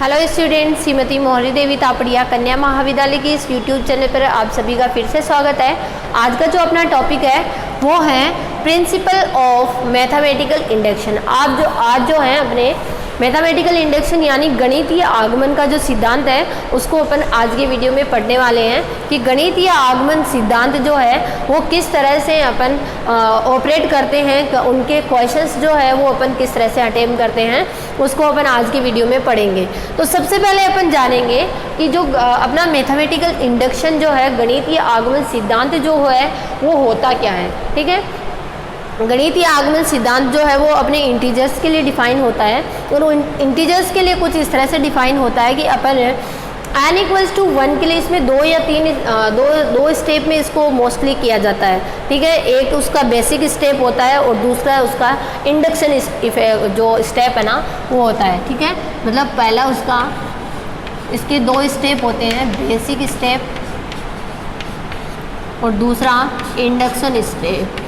Hello student, Shrimati मोहरी देवी तापड़िया कन्या महाविद्यालय की इस यूट्यूब चैनल पर आप सभी का फिर से स्वागत है। आज का जो अपना टॉपिक है वो है प्रिंसिपल ऑफ मैथमेटिकल इंडक्शन। आप आज जो है अपने मैथमेटिकल इंडक्शन यानी गणितीय आगमन का जो सिद्धांत है उसको अपन आज के वीडियो में पढ़ने वाले हैं कि गणितीय आगमन सिद्धांत जो है वो किस तरह से अपन ऑपरेट करते हैं, उनके क्वेश्चंस जो है वो अपन किस तरह से अटेम्प्ट करते हैं उसको अपन आज के वीडियो में पढ़ेंगे। तो सबसे पहले अपन जानेंगे कि जो अपना मैथमेटिकल इंडक्शन जो है गणितीय आगमन सिद्धांत जो है वो होता क्या है। ठीक है, गणितीय आगमन सिद्धांत जो है वो अपने इंटीजर्स के लिए डिफाइन होता है और उन इंटीजर्स के लिए कुछ इस तरह से डिफाइन होता है कि अपन n इक्वल्स टू 1 के लिए इसमें दो या तीन दो स्टेप में इसको मोस्टली किया जाता है। ठीक है, एक उसका बेसिक स्टेप होता है और दूसरा उसका इंडक्शन जो स्टेप है ना वो होता है। ठीक है, मतलब पहला उसका इसके दो स्टेप होते हैं, बेसिक स्टेप और दूसरा इंडक्शन स्टेप।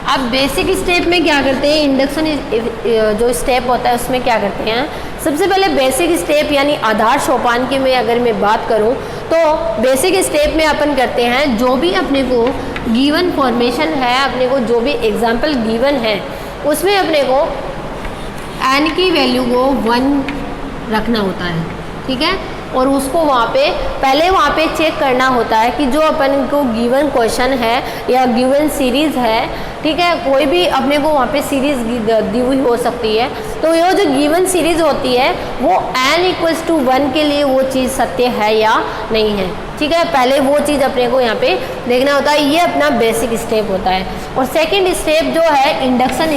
अब बेसिक स्टेप में क्या करते हैं, इंडक्शन जो स्टेप होता है उसमें क्या करते हैं। सबसे पहले बेसिक स्टेप यानी आधार सोपान की अगर मैं बात करूं तो बेसिक स्टेप में अपन करते हैं जो भी अपने को गिवन फॉर्मेशन है, अपने को जो भी एग्जांपल गिवन है उसमें अपने को n की वैल्यू को 1 रखना होता है। ठीक है, और उसको पहले वहाँ पे चेक करना होता है कि जो अपन को गिवन क्वेश्चन है या गिवन सीरीज़ है, ठीक है, कोई भी अपने को वहाँ पे सीरीज़ दी हुई हो सकती है, तो ये जो गिवन सीरीज़ होती है वो n इक्वल्स टू 1 के लिए वो चीज़ सत्य है या नहीं है। ठीक है, पहले वो चीज़ अपने को यहाँ पे देखना होता है। ये अपना बेसिक स्टेप होता है। और सेकेंड स्टेप जो है इंडक्शन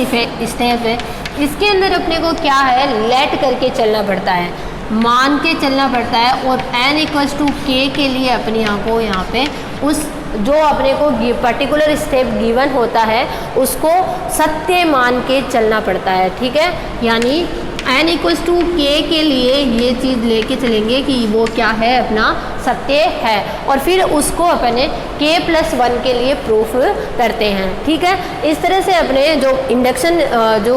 स्टेप है, इसके अंदर अपने को क्या है, लेट करके चलना पड़ता है, मान के चलना पड़ता है। और n इक्वल्स टू k के लिए अपने यहाँ पे उस जो अपने को पर्टिकुलर स्टेप गिवन होता है उसको सत्य मान के चलना पड़ता है। ठीक है, यानी n इक्वल्स टू k के लिए ये चीज़ लेके चलेंगे कि वो क्या है, अपना सत्य है, और फिर उसको अपने k+1 के लिए प्रूफ करते हैं। ठीक है, इस तरह से अपने जो इंडक्शन जो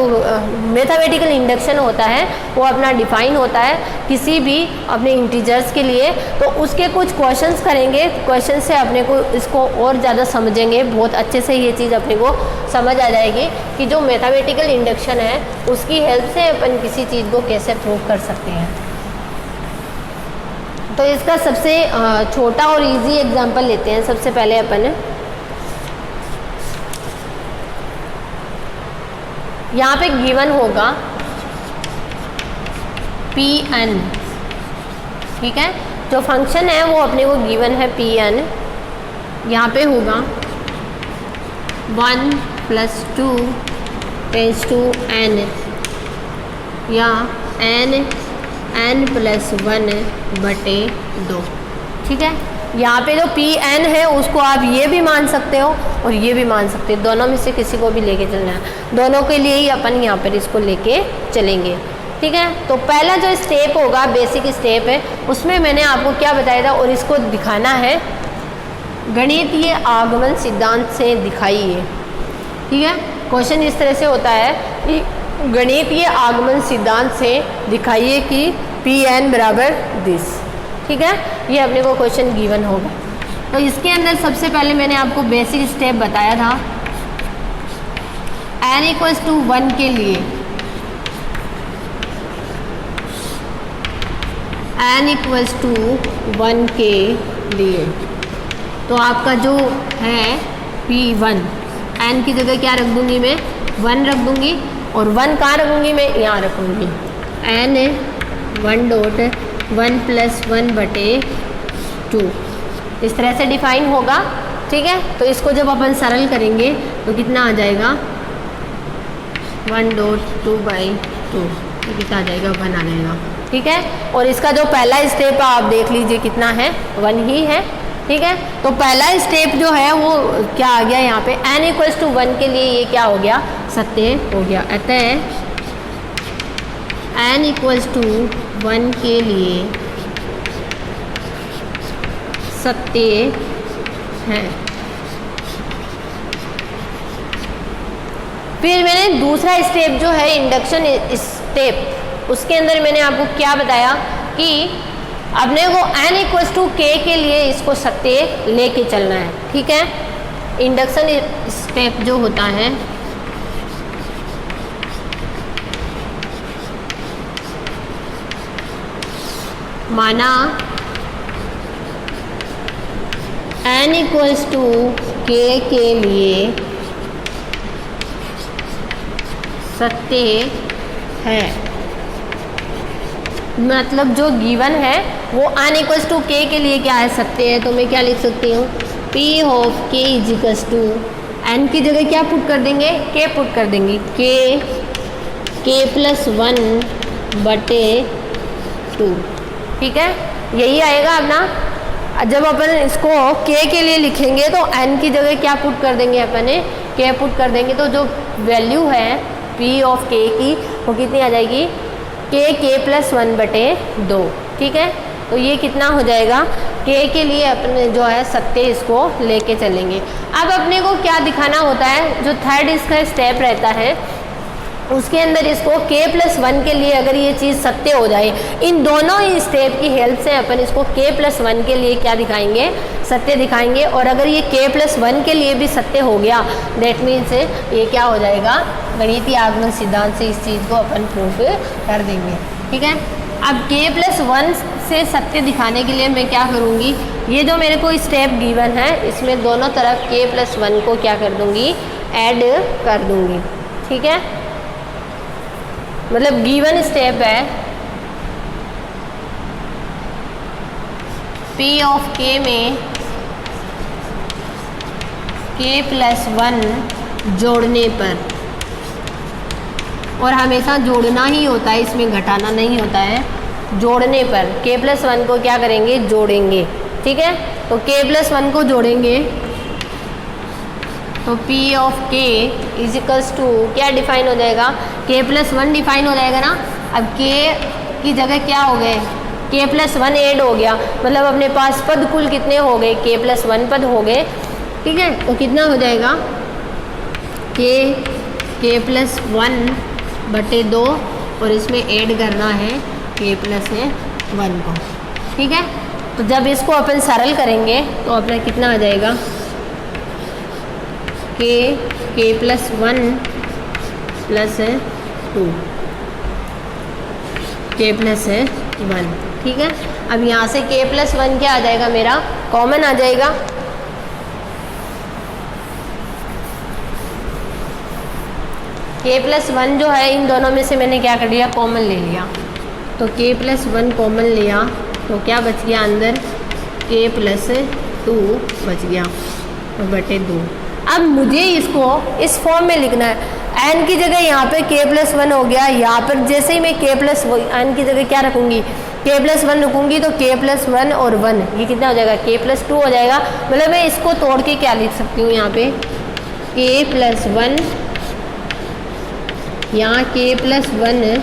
मैथमेटिकल इंडक्शन होता है वो अपना डिफाइन होता है किसी भी अपने इंटीजर्स के लिए। तो उसके कुछ क्वेश्चंस करेंगे, क्वेश्चन से अपने को इसको और ज़्यादा समझेंगे, बहुत अच्छे से ये चीज़ अपने को समझ आ जाएगी कि जो मैथमेटिकल इंडक्शन है उसकी हेल्प से अपन किसी चीज़ को कैसे प्रूव कर सकते हैं। तो इसका सबसे छोटा और इजी एग्जांपल लेते हैं। सबसे पहले अपन यहाँ पे गिवन होगा Pn। ठीक है, जो फंक्शन है वो अपने को गिवन है Pn। यहाँ पे होगा 1 + 2 टेंस टू n या n + 1/2। ठीक है, यहाँ पे जो Pn है उसको आप ये भी मान सकते हो और ये भी मान सकते हो, दोनों में से किसी को भी लेके चलना है। दोनों के लिए ही अपन यहाँ पर इसको लेके चलेंगे। ठीक है, तो पहला जो स्टेप होगा बेसिक स्टेप है उसमें मैंने आपको क्या बताया था और इसको दिखाना है गणितीय आगमन सिद्धांत से दिखाइए। ठीक है, क्वेश्चन इस तरह से होता है कि गणितीय आगमन सिद्धांत से दिखाइए कि Pn बराबर दिस। ठीक है, ये अपने को क्वेश्चन गिवन होगा। तो इसके अंदर सबसे पहले मैंने आपको बेसिक स्टेप बताया था n इक्वल्स टू 1 के लिए, n इक्वल्स टू 1 के लिए तो आपका जो है P1, n की जगह क्या रख दूंगी मैं, 1 रख दूंगी, और 1 कहाँ रखूँगी मैं, यहाँ रखूँगी। n 1.1 + 1/2 इस तरह से डिफाइन होगा। ठीक है, तो इसको जब अपन सरल करेंगे तो कितना आ जाएगा, 1.2/2 कितना आ जाएगा, 1 आ जाएगा। ठीक है, और इसका जो पहला स्टेप आप देख लीजिए कितना है, 1 ही है। ठीक है, तो पहला स्टेप जो है वो क्या आ गया, यहाँ पे n इक्वल्स टू 1 के लिए ये क्या हो गया, सत्य हो गया। अतः n इक्वल्स टू 1 के लिए सत्य है। फिर मैंने दूसरा स्टेप जो है इंडक्शन स्टेप, उसके अंदर मैंने आपको क्या बताया कि अपने को n इक्वल्स टू के के लिए इसको सत्य लेके चलना है। ठीक है, इंडक्शन स्टेप जो होता है माना n इक्वल्स टू के लिए सत्य है, मतलब जो गिवन है वो n इक्वल्स टू के के लिए क्या है, सत्य है। तो मैं क्या लिख सकती हूँ, P of k is equals to n की जगह क्या पुट कर देंगे, k पुट कर देंगे, k प्लस 1 बटे 2। ठीक है, यही आएगा अपना। जब अपन इसको k के लिए लिखेंगे तो n की जगह क्या पुट कर देंगे, अपन k पुट कर देंगे, तो जो वैल्यू है P ऑफ k की वो कितनी आ जाएगी, k प्लस 1 बटे 2। ठीक है, तो ये कितना हो जाएगा, k के लिए अपने जो है सत्य इसको लेके चलेंगे। अब अपने को क्या दिखाना होता है, जो थर्ड इसका स्टेप रहता है उसके अंदर इसको k प्लस 1 के लिए अगर ये चीज़ सत्य हो जाए, इन दोनों ही स्टेप की हेल्प से अपन इसको k प्लस 1 के लिए क्या दिखाएंगे, सत्य दिखाएंगे। और अगर ये k प्लस 1 के लिए भी सत्य हो गया, दैट मीन्स ये क्या हो जाएगा, गणितीय आगमन सिद्धांत से इस चीज़ को अपन प्रूफ कर देंगे। ठीक है, अब k प्लस 1 से सत्य दिखाने के लिए मैं क्या करूँगी, ये जो मेरे को स्टेप गिवन है इसमें दोनों तरफ k प्लस 1 को क्या कर दूँगी, ऐड कर दूँगी। ठीक है, मतलब गिवन स्टेप है P ऑफ k में k प्लस 1 जोड़ने पर, और हमेशा जोड़ना ही होता है, इसमें घटाना नहीं होता है, जोड़ने पर k प्लस 1 को क्या करेंगे, जोड़ेंगे। ठीक है, तो k प्लस 1 को जोड़ेंगे तो P of k is equals to क्या डिफाइन हो जाएगा, k प्लस 1 डिफाइन हो जाएगा ना। अब k की जगह क्या हो गए, k प्लस 1 ऐड हो गया, मतलब अपने पास पद कुल कितने हो गए, k प्लस 1 पद हो गए। ठीक है, तो कितना हो जाएगा, k प्लस 1 बटे 2 और इसमें ऐड करना है k प्लस 1 को। ठीक है, तो जब इसको अपन सरल करेंगे तो अपना कितना आ जाएगा, k plus 1 plus 2, k plus 1। ठीक है, अब यहाँ से k प्लस 1 क्या आ जाएगा, मेरा कॉमन आ जाएगा। k प्लस 1 जो है इन दोनों में से मैंने क्या कर लिया, कॉमन ले लिया, तो k प्लस 1 कॉमन लिया तो क्या बच गया अंदर, k प्लस 2 बच गया बटे 2। अब मुझे इसको इस फॉर्म में लिखना है, n की जगह यहाँ पे k प्लस 1 हो गया, यहाँ पर जैसे ही मैं k प्लस n की जगह क्या रखूँगी, k प्लस 1 रखूँगी तो k प्लस 1 और 1 ये कितना हो जाएगा, k प्लस 2 हो जाएगा। मतलब मैं इसको तोड़ के क्या लिख सकती हूँ, यहाँ पे k प्लस 1, यहाँ k प्लस 1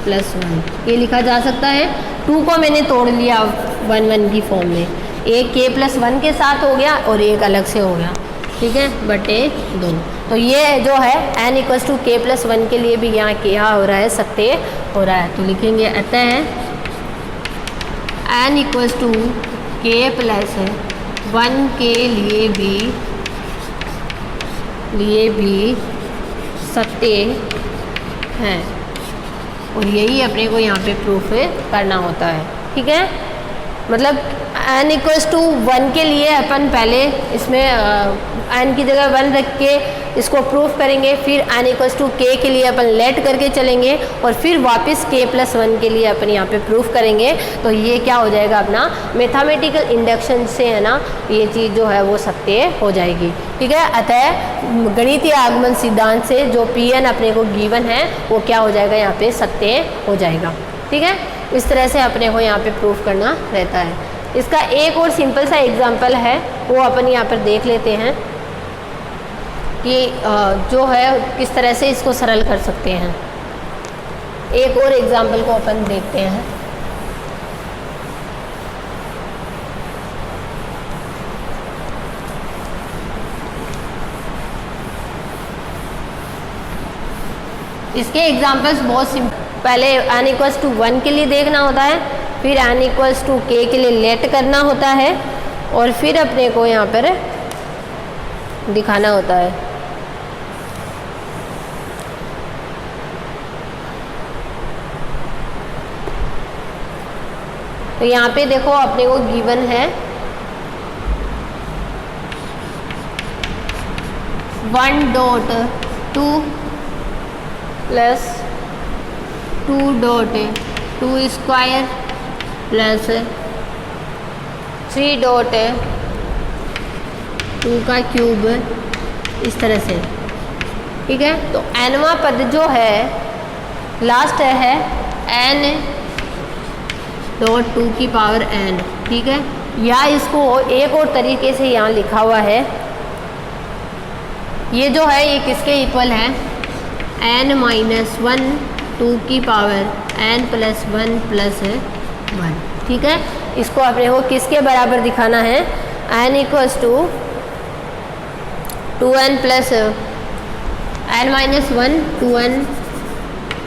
प्लस 1 ये लिखा जा सकता है। 2 को मैंने तोड़ लिया 1 1 की फॉर्म में, एक k प्लस 1 के साथ हो गया और एक अलग से हो गया। ठीक है, बटे 2। तो ये जो है n equals to k plus 1 के लिए भी यहाँ क्या हो रहा है, सत्य हो रहा है। तो लिखेंगे अतः n equals to k plus 1 के लिए भी सत्य है, और यही अपने को यहाँ पे प्रूफ करना होता है। ठीक है, मतलब n इक्वल्स टू 1 के लिए अपन पहले इसमें n की जगह 1 रख के इसको प्रूफ करेंगे, फिर n इक्वल्स टू k के लिए अपन लेट करके चलेंगे और फिर वापस k प्लस 1 के लिए अपन यहाँ पे प्रूफ करेंगे। तो ये क्या हो जाएगा, अपना मैथमेटिकल इंडक्शन से है ना, ये चीज़ जो है वो सत्य हो जाएगी। ठीक है, अतः गणितीय आगमन सिद्धांत से जो Pn अपने को गिवन है वो क्या हो जाएगा, यहाँ पे सत्य हो जाएगा। ठीक है, इस तरह से अपने को यहाँ पे प्रूफ करना रहता है। इसका एक और सिंपल सा एग्जांपल है, वो अपन यहाँ पर देख लेते हैं कि जो है किस तरह से इसको सरल कर सकते हैं। एक और एग्जांपल को अपन देखते हैं। इसके एग्जाम्पल्स बहुत सिंपल, पहले n इक्वल्स टू 1 के लिए देखना होता है, फिर n इक्वल्स टू k के लिए लेट करना होता है, और फिर अपने को यहाँ पर दिखाना होता है। तो यहाँ पे देखो अपने को गिवन है 1.2 प्लस 2.2 स्क्वायर प्लस 3.2 का क्यूब, इस तरह से, ठीक है। तो nवा पद जो है लास्ट है n.2 की पावर n, ठीक है। या इसको एक और तरीके से यहाँ लिखा हुआ है, ये जो है ये किसके इक्वल है, n-1 2 की पावर n प्लस 1 प्लस 1, ठीक है। इसको अपने को किसके बराबर दिखाना है, n equals to 2n plus n-1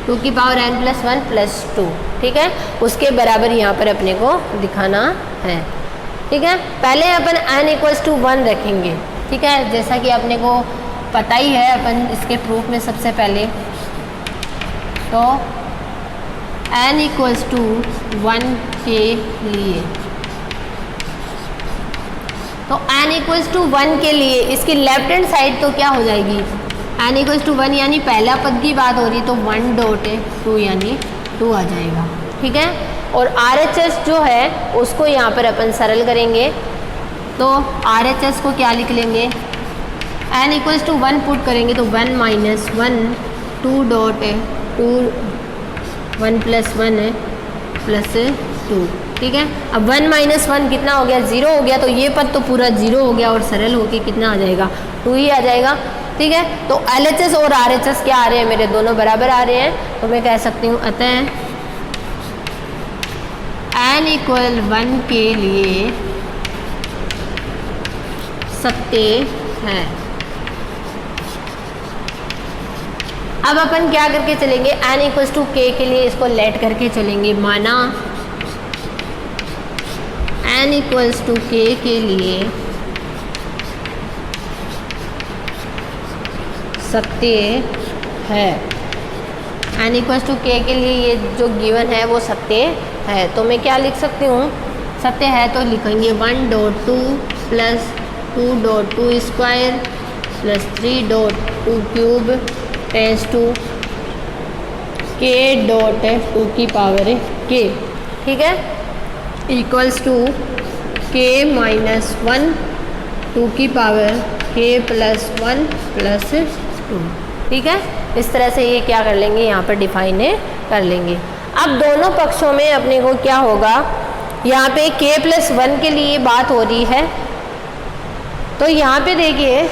2 की पावर n प्लस 1 प्लस 2, ठीक है, उसके बराबर यहाँ पर अपने को दिखाना है, ठीक है। पहले अपन n इक्वल्स टू 1 रखेंगे, ठीक है, जैसा कि अपने को पता ही है। अपन इसके प्रूफ में सबसे पहले तो n इक्वल्स टू 1 के लिए, तो n इक्वल्स टू 1 के लिए इसकी लेफ्ट हैंड साइड तो क्या हो जाएगी, n इक्वल्स टू 1 यानी पहला पद की बात हो रही, तो 1.2 यानी 2 आ जाएगा, ठीक है। और RHS जो है उसको यहाँ पर अपन सरल करेंगे, तो RHS को क्या लिख लेंगे, n इक्वल्स टू 1 पुट करेंगे तो 1 माइनस 1 2.2 1 प्लस 1 प्लस 2, ठीक है। अब 1 माइनस 1 कितना हो गया, 0 हो गया, तो ये पद तो पूरा 0 हो गया और सरल होके कितना आ जाएगा, 2 ही आ जाएगा, ठीक है। तो LHS और RHS क्या आ रहे हैं, मेरे दोनों बराबर आ रहे हैं, तो मैं कह सकती हूँ अतः n इक्वल 1 के लिए सत्य है। अब अपन क्या करके चलेंगे, n इक्वल्स टू k के लिए इसको लेट करके चलेंगे, माना n इक्वल्स टू k के लिए सत्य है, n इक्वल्स टू k के लिए ये जो गिवन है वो सत्य है, तो मैं क्या लिख सकती हूँ, सत्य है तो लिखेंगे 1.2 plus 2.2 square plus 3.2 cube tends to k.2 की पावर k, ठीक है, इक्वल्स टू k माइनस 1 2 की पावर k प्लस 1 प्लस 2, ठीक है। इस तरह से ये क्या कर लेंगे, यहाँ पर डिफाइन कर लेंगे। अब दोनों पक्षों में अपने को क्या होगा, यहाँ पे k प्लस 1 के लिए बात हो रही है, तो यहाँ पे देखिए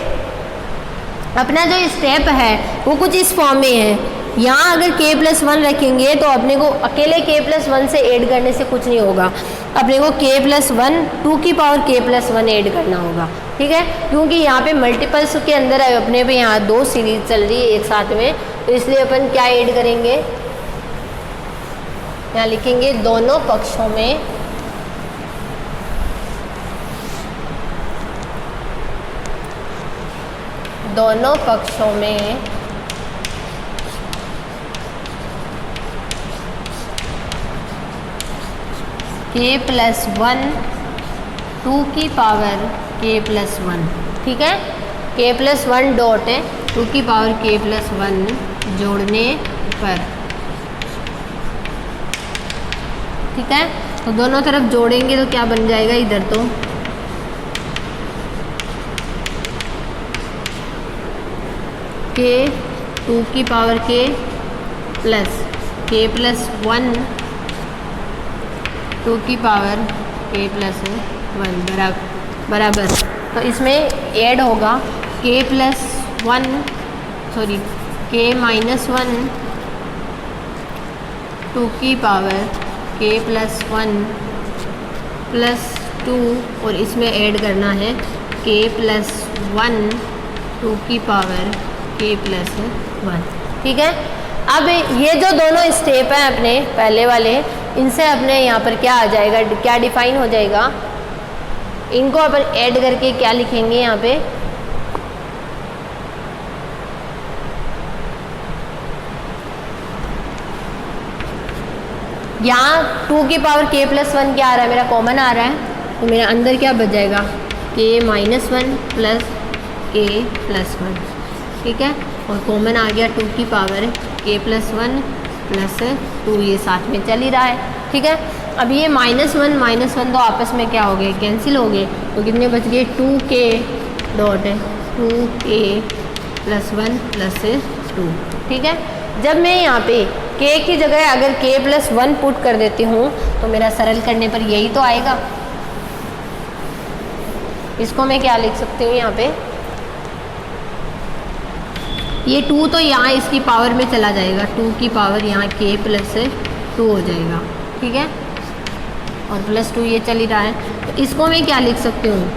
अपना जो स्टेप है वो कुछ इस फॉर्म में है। यहाँ अगर k प्लस 1 रखेंगे तो अपने को अकेले k प्लस 1 से ऐड करने से कुछ नहीं होगा, अपने को k प्लस 1 2 की पावर k प्लस 1 ऐड करना होगा, ठीक है, क्योंकि यहाँ पे मल्टीपल्स के अंदर अपने पे यहाँ 2 सीरीज चल रही है एक साथ में, तो इसलिए अपन क्या ऐड करेंगे, यहाँ लिखेंगे दोनों पक्षों में k प्लस 1 2 की पावर k प्लस 1, ठीक है, k प्लस 1 डॉट 2 की पावर k प्लस 1 जोड़ने पर, ठीक है। तो दोनों तरफ जोड़ेंगे तो क्या बन जाएगा, इधर तो k 2 की पावर k प्लस 1 2 की पावर k प्लस 1 बराबर, तो इसमें ऐड होगा k माइनस 1 2 की पावर k प्लस 1 प्लस 2, और इसमें ऐड करना है k प्लस 1 2 की पावर k प्लस 1, ठीक है। अब ये जो दोनों स्टेप हैं अपने पहले वाले, इनसे अपने यहाँ पर क्या आ जाएगा, क्या डिफाइन हो जाएगा, इनको अपन ऐड करके क्या लिखेंगे यहाँ पे, यहाँ 2 की पावर k प्लस 1 क्या आ रहा है, मेरा कॉमन आ रहा है, तो मेरा अंदर क्या बच जाएगा, k minus 1 plus k plus 1, ठीक है, और कॉमन आ गया 2 की पावर k प्लस 1 प्लस 2, ये साथ में चल ही रहा है, ठीक है। अब ये -1 तो आपस में क्या हो गए, कैंसिल हो गए, तो कितने बच गए, 2k dot 2k plus 1 plus 2, ठीक है। जब मैं यहाँ पे k की जगह अगर k प्लस 1 पुट कर देती हूँ तो मेरा सरल करने पर यही तो आएगा। इसको मैं क्या लिख सकती हूँ यहाँ पे, ये 2 तो यहाँ इसकी पावर में चला जाएगा, 2 की पावर यहाँ k प्लस 2 हो जाएगा, ठीक है, और प्लस 2 ये चल ही रहा है, तो इसको मैं क्या लिख सकती हूँ,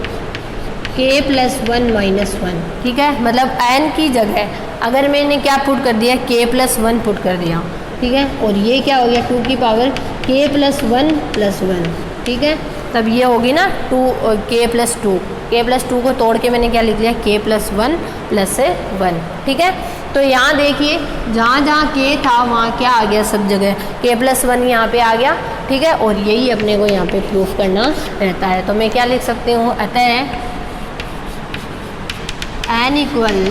k प्लस 1 माइनस 1, ठीक है। मतलब n की जगह अगर मैंने क्या पुट कर दिया, k प्लस 1 पुट कर दिया, ठीक है, और ये क्या हो गया 2 की पावर k प्लस 1 प्लस 1, ठीक है, तब ये होगी ना 2k प्लस 2, k प्लस 2 को तोड़ के मैंने क्या लिख दिया, k प्लस 1 प्लस 1, ठीक है। तो यहाँ देखिए जहाँ जहाँ k था वहाँ क्या आ गया, सब जगह k प्लस 1 यहाँ पे आ गया, ठीक है, और यही अपने को यहाँ पे प्रूफ करना रहता है। तो मैं क्या लिख सकती हूँ, अतः n इक्वल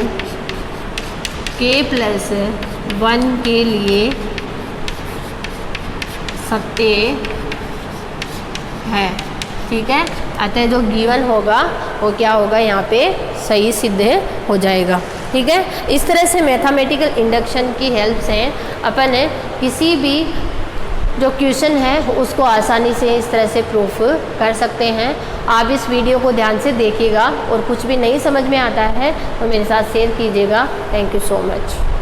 k प्लस 1 के लिए सत्य है, ठीक है। अतः जो गिवन होगा वो क्या होगा, यहाँ पे सही सिद्ध हो जाएगा, ठीक है। इस तरह से मैथमेटिकल इंडक्शन की हेल्प से अपन किसी भी जो क्वेश्चन है उसको आसानी से इस तरह से प्रूफ कर सकते हैं। आप इस वीडियो को ध्यान से देखिएगा और कुछ भी नहीं समझ में आता है तो मेरे साथ शेयर कीजिएगा। Thank you so much.